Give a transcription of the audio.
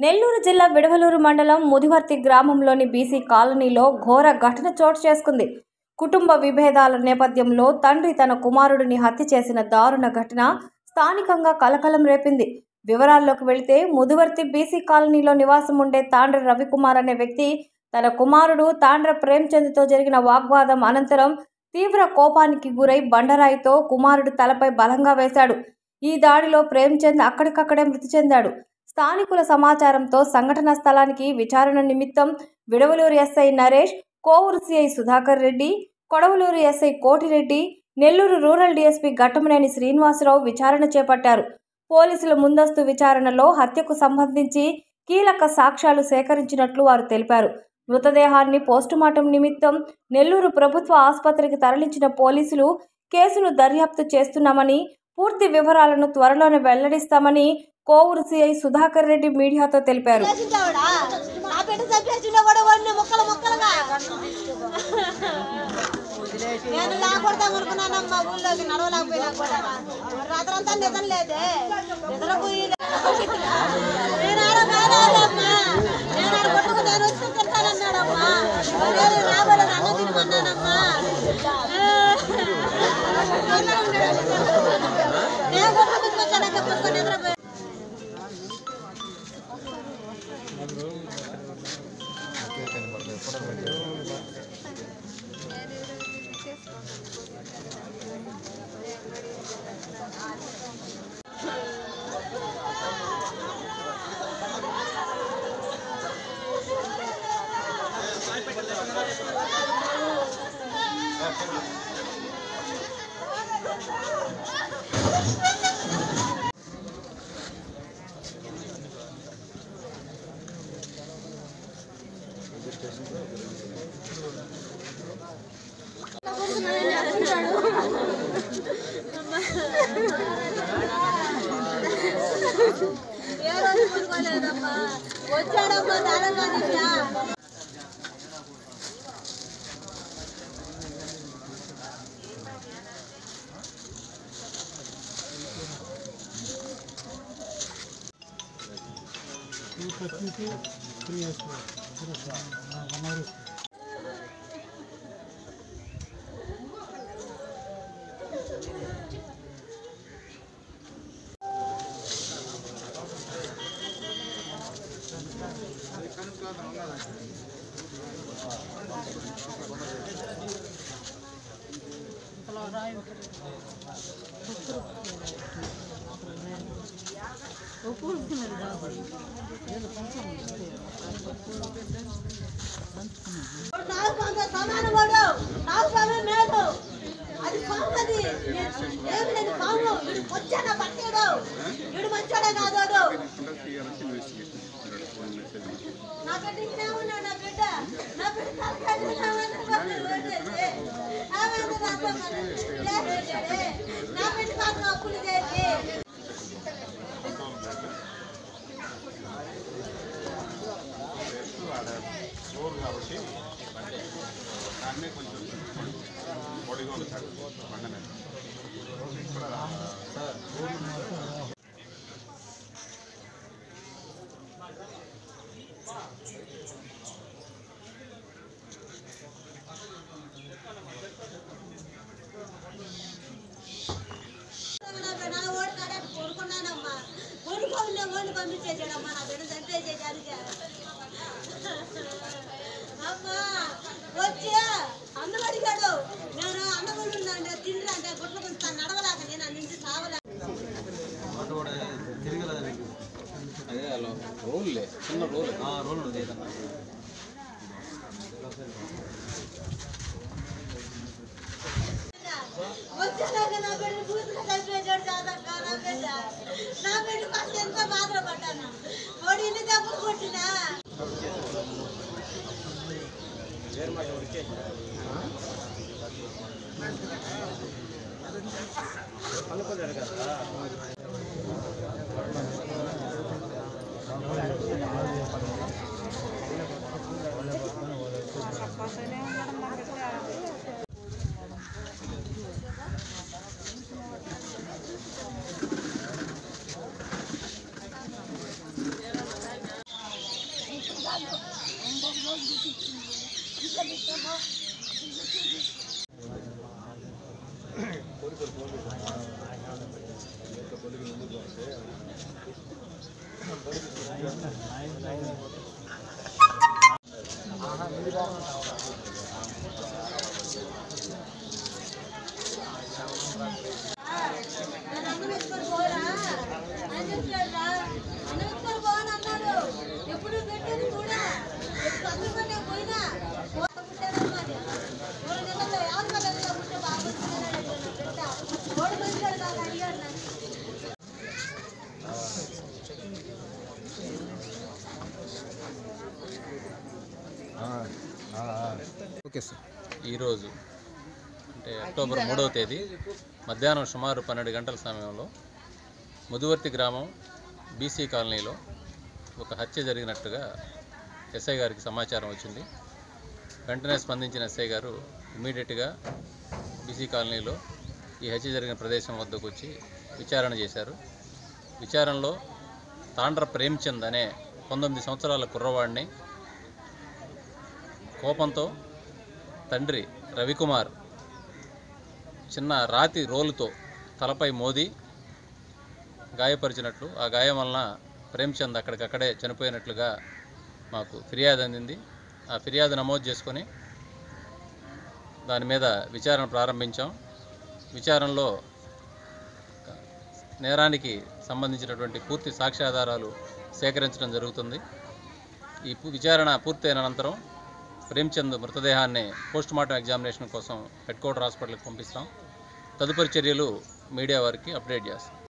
నెల్లూరు జిల్లా విడవలూరు మండలం ముదివర్తి గ్రామంలోని బీసీ కాలనీలో ఘోర ఘటన చోటు చేసుకుంది. కుటుంబ విభేదాల నేపథ్యంలో తండ్రి తన కుమారుడిని హత్య చేసిన దారుణ ఘటన స్థానికంగా కలకలం రేపింది. వివరాల్లోకి వెళితే ముదివర్తి బీసీ కాలనీలో నివాసం ఉండే తాండ్ర రవికుమార్ అనే వ్యక్తి తన కుమారుడు తాండ్ర ప్రేమ్చంద్తో జరిగిన వాగ్వాదం అనంతరం తీవ్ర కోపానికి గురై బండరాయితో కుమారుడి తలపై బలంగా వేశాడు. ఈ దాడిలో ప్రేమ్చంద్ అక్కడికక్కడే మృతి చెందాడు. స్థానికుల సమాచారంతో సంఘటనా స్థలానికి విచారణ నిమిత్తం Vidavaluru SI Naresh, Kovuru CI Sudhakar Reddy, Kodavaluru SI Kotireddy, Nellore rural DSP Ghattamaneni Srinivasarao విచారణ చేపట్టారు. పోలీసుల ముందస్తు విచారణలో హత్యకు సంబంధించి కీలక సాక్ష్యాలు సేకరించినట్లు వారు తెలిపారు. మృతదేహాన్ని పోస్టుమార్టం నిమిత్తం నెల్లూరు ప్రభుత్వ ఆసుపత్రికి తరలించిన పోలీసులు కేసును దర్యాప్తు చేస్తున్నామని, పూర్తి వివరాలను త్వరలోనే వెల్లడిస్తామని కోవూరు సిఐ సుధాకర్ రెడ్డి మీడియాతో తెలిపారు. వచ్చాడమ్మా దానంగా పంపించేసాడమ్మా నా బిడ్డ చంపేసేసాడు. అమ్మా వచ్చి అన్నం అడిగాడు. నేను అన్నం ఉండే తిండి అంటే గుడ్ల కొంచెం నడవలేక నేను అన్ని నుంచి సావలే. వచ్చాక నా బిడ్డ పూర్తిగా చంపేసాడు. కాదక్క నా బిడ్డ ఫస్ట్ ఎంత బాధపడ్డాను. వాడు ఇన్ని దెబ్బలు కొట్టినా ఓకే సార్. ఈరోజు అంటే అక్టోబర్ 3వ తేదీ మధ్యాహ్నం సుమారు 12 గంటల సమయంలో ముదివర్తి గ్రామం బీసీ కాలనీలో ఒక హత్య జరిగినట్టుగా ఎస్ఐ గారికి సమాచారం వచ్చింది. వెంటనే స్పందించిన ఎస్ఐ గారు ఇమీడియట్గా బీసీ కాలనీలో ఈ హత్య జరిగిన ప్రదేశం వద్దకు వచ్చి విచారణ చేశారు. విచారణలో తాండ్ర ప్రేమ్చంద్ అనే 19 సంవత్సరాల కుర్రవాడిని కోపంతో తండ్రి రవికుమార్ చిన్న రాతి రోలుతో తలపై మోది గాయపరిచినట్లు, ఆ గాయం వలన ప్రేమ్చంద్ అక్కడికక్కడే చనిపోయినట్లుగా మాకు ఫిర్యాదు అందింది. ఆ ఫిర్యాదు నమోదు చేసుకొని దాని మీద విచారణ ప్రారంభించాం. విచారణలో నేరానికి సంబంధించినటువంటి పూర్తి సాక్ష్యాధారాలు సేకరించడం జరుగుతుంది. ఈ విచారణ పూర్తయిన అనంతరం ప్రేమ్చంద్ మృతదేహాన్ని పోస్టుమార్టం ఎగ్జామినేషన్ కోసం హెడ్ క్వార్టర్ హాస్పిటల్కి పంపిస్తాం. తదుపరి చర్యలు మీడియా వారికి అప్డేట్ చేస్తాం.